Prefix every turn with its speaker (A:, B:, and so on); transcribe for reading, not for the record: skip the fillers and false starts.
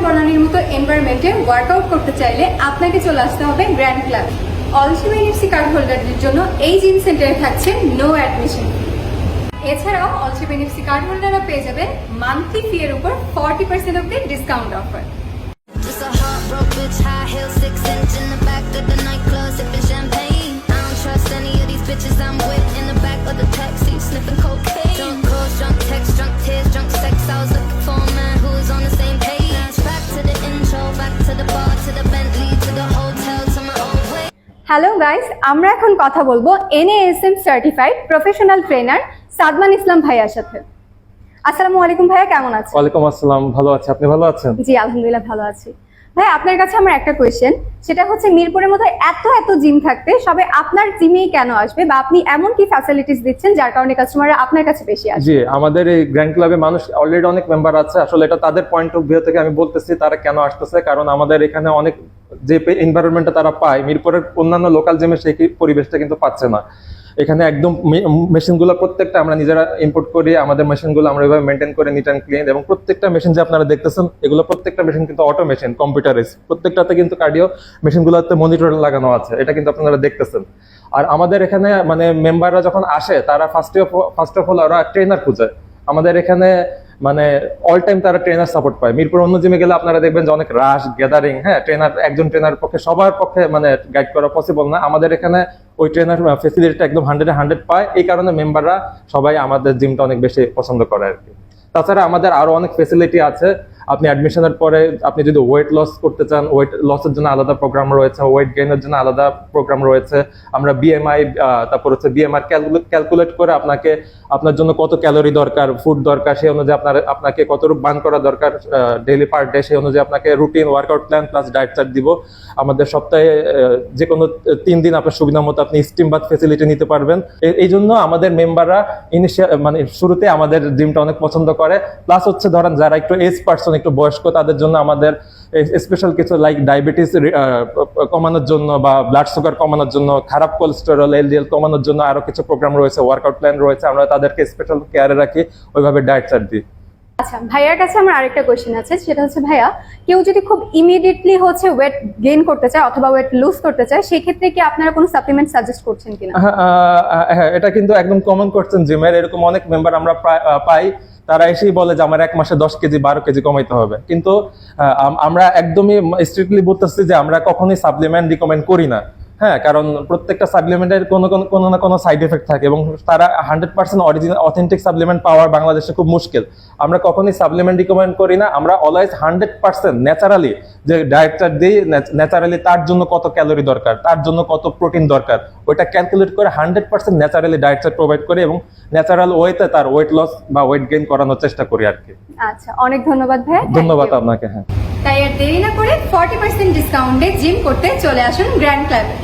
A: বনানীর মতো এনভায়রনমেন্টে ওয়ার্কআউট করতে চাইলে আপনাকে চলে আসতে হবে গ্র্যান্ড ক্লাব। অলসিমা এনএফসি কার্ড হোল্ডারদের জন্য এই জিম সেন্টারে থাকছে নো অ্যাডমিশন। এছাড়াও অলসিমা এনএফসি কার্ড হোল্ডাররা পেয়ে যাবেন মান্থলি ফি এর উপর 40% অব্দি discount offer.
B: Just a hot broke bitch, high heels, 6 inch in the back of the nightclub, sipping champagne. I don't trust any of these bitches I'm with in the back of the taxi, sniffing cocaine. Drunk calls, drunk texts, drunk tears, drunk sex. I was looking for a man who was on the same page. Back to the intro, back to the bar, to the Bentley, to the hotel, to my own way.
A: Hello guys, আমরা এখন কথা বলবো NASM certified professional trainer Sadman Islam ভাইয়ার সাথে। আসসালামু আলাইকুম ভাইয়া, কেমন আছেন?
C: ওয়ালাইকুম আসসালাম, ভালো আছি। আপনি ভালো আছেন?
A: জি আলহামদুলিল্লাহ ভালো আছি। ভাই আপনার কাছে আমার একটা কোয়েশ্চেন, সেটা হচ্ছে মিরপুরের মধ্যে এত জিম থাকতে সবাই আপনার জিমেই কেন আসবে, বা আপনি এমন কি ফ্যাসিলিটিস দিচ্ছেন যার কারণে কাস্টমাররা আপনার কাছে বেশি আসে?
C: জি, আমাদের এই গ্র্যান্ড ক্লাবে মানুষ অলরেডি অনেক মেম্বার আছে। আসলে এটা তাদের পয়েন্ট অফ ভিউ থেকে আমি বলতেছি তারা কেন আসতেছে, কারণ আমাদের এখানে অনেক যে এনভায়রনমেন্টটা তারা পায় মিরপুরের অন্যান্য লোকাল জিমে সেই পরিবেশটা কিন্তু পাচ্ছে না। এখানে একদম মেশিনগুলো প্রত্যেকটা আমরা নিজেরা ইম্পোর্ট করি, আমাদের মেশিনগুলো আমরা এভাবে মেনটেন করে নিট অ্যান্ড ক্লিন, এবং প্রত্যেকটা মেশিন যে আপনারা দেখতেছেন এগুলো প্রত্যেকটা মেশিন কিন্তু অটো মেশিন, কম্পিউটারাইজ। প্রত্যেকটাতে কিন্তু কার্ডিও মেশিনগুলোতে মনিটর লাগানো আছে, এটা কিন্তু আপনারা দেখতেছেন। আর আমাদের এখানে মানে মেম্বাররা যখন আসে তারা ফার্স্ট অফ অল ওরা ট্রেনার খুঁজে। আমাদের এখানে মানে অল টাইম তারা ট্রেনার সাপোর্ট পায়। মিরপুর অন্য জিমে গেলে আপনারা দেখবেন যে অনেক রাশ গ্যাদারিং, হ্যাঁ, একজন ট্রেনার পক্ষে সবার পক্ষে মানে গাইড করা পসিবল না। আমাদের এখানে ওই ট্রেনার ফেসিলিটিটা একদম 100-100 পায়। এই কারণে মেম্বাররা সবাই আমাদের জিমটা অনেক বেশি পছন্দ করে আর কি। তাছাড়া আমাদের আরো অনেক ফেসিলিটি আছে। আপনি অ্যাডমিশনের পরে আপনি যদি ওয়েট লস করতে চান, ওয়েট লসের জন্য আলাদা প্রোগ্রাম রয়েছে, ওয়েট গেইনের জন্য আলাদা প্রোগ্রাম রয়েছে। আমরা বিএমআই, তারপর হচ্ছে বিএমআর ক্যালকুলেট করে আপনাকে আপনার জন্য কত ক্যালোরি দরকার, ফুড দরকার, সেই অনুযায়ী আপনাকে কতটুকু বার্ন করা দরকার ডেইলি পার ডে, সেই অনুযায়ী আপনাকে routine workout plan plus diet chart দিব। আমাদের সপ্তাহে যে কোনো 3 দিন আপনার সুবিধা মতো আপনি স্টিম বাথ ফেসিলিটি নিতে পারবেন। এই জন্য আমাদের মেম্বাররা মানে শুরুতে আমাদের জিমটা অনেক পছন্দ করে। প্লাস হচ্ছে ধরেন যারা একটু এজ পার্সন, একটু বয়স্ক, তাদের জন্য আমাদের স্পেশাল কিছু লাইক ডায়াবেটিস কমানোর জন্য বা ব্লাড সুগার কমানোর জন্য, খারাপ কোলেস্টেরল এলডিএল কমানোর জন্য আরো কিছু প্রোগ্রাম রয়েছে, ওয়ার্কআউট প্ল্যান রয়েছে। আমরা তাদেরকে স্পেশাল কেয়ারে রাখি, ওইভাবে ডায়েট চার্ট দিই।
A: আচ্ছা, ভাইয়ার কাছে আমার আরেকটা কোশ্চেন আছে, সেটা হচ্ছে ভাইয়া কেউ যদি খুব ইমিডিয়েটলি হচ্ছে ওয়েট গেইন করতে চায় অথবা ওয়েট লুজ করতে চায়, সেই ক্ষেত্রে কি আপনারা কোনো সাপ্লিমেন্ট সাজেস্ট করছেন কিনা?
C: হ্যাঁ, এটা কিন্তু একদম কমন কোশ্চেন জিমের। এরকম অনেক মেম্বার আমরা পাই, তারা এসেই বলে যে আমার 1 মাসে 10 কেজি 12 কেজি কমাইতে হবে। কিন্তু আমরা একদমই স্ট্রিক্টলি বলতেছি যে আমরা কখনোই সাপ্লিমেন্ট রিকমেন্ড করি না। হ্যাঁ, কারণ প্রত্যেকটা সাপ্লিমেন্টের কোনো না কোনো সাইড এফেক্ট থাকে, এবং তারা 100% অরিজিনাল অথেন্টিক সাপ্লিমেন্ট পাওয়া বাংলাদেশে খুব মুশকিল। আমরা কখনোই সাপ্লিমেন্ট রিকমেন্ড করি না। আমরা অলওয়েজ 100% ন্যাচারালি যে ডায়েট চার্ট দিই, ন্যাচারালি তার জন্য কত ক্যালোরি দরকার, তার জন্য কত প্রোটিন দরকার, ওইটা ক্যালকুলেট করে 100% ন্যাচারালি ডায়েট চার্ট প্রোভাইড করি, এবং ন্যাচারাল ওয়েতে তার ওয়েট লস বা ওয়েট গেইন করানোর চেষ্টা করি আর কি।
A: আচ্ছা, অনেক ধন্যবাদ ভাই।
C: ধন্যবাদ আপনাকে। হ্যাঁ,
A: তাই আর দেরি না করে 40% ডিসকাউন্টে জিম করতে চলে আসুন গ্র্যান্ড ক্লাবে।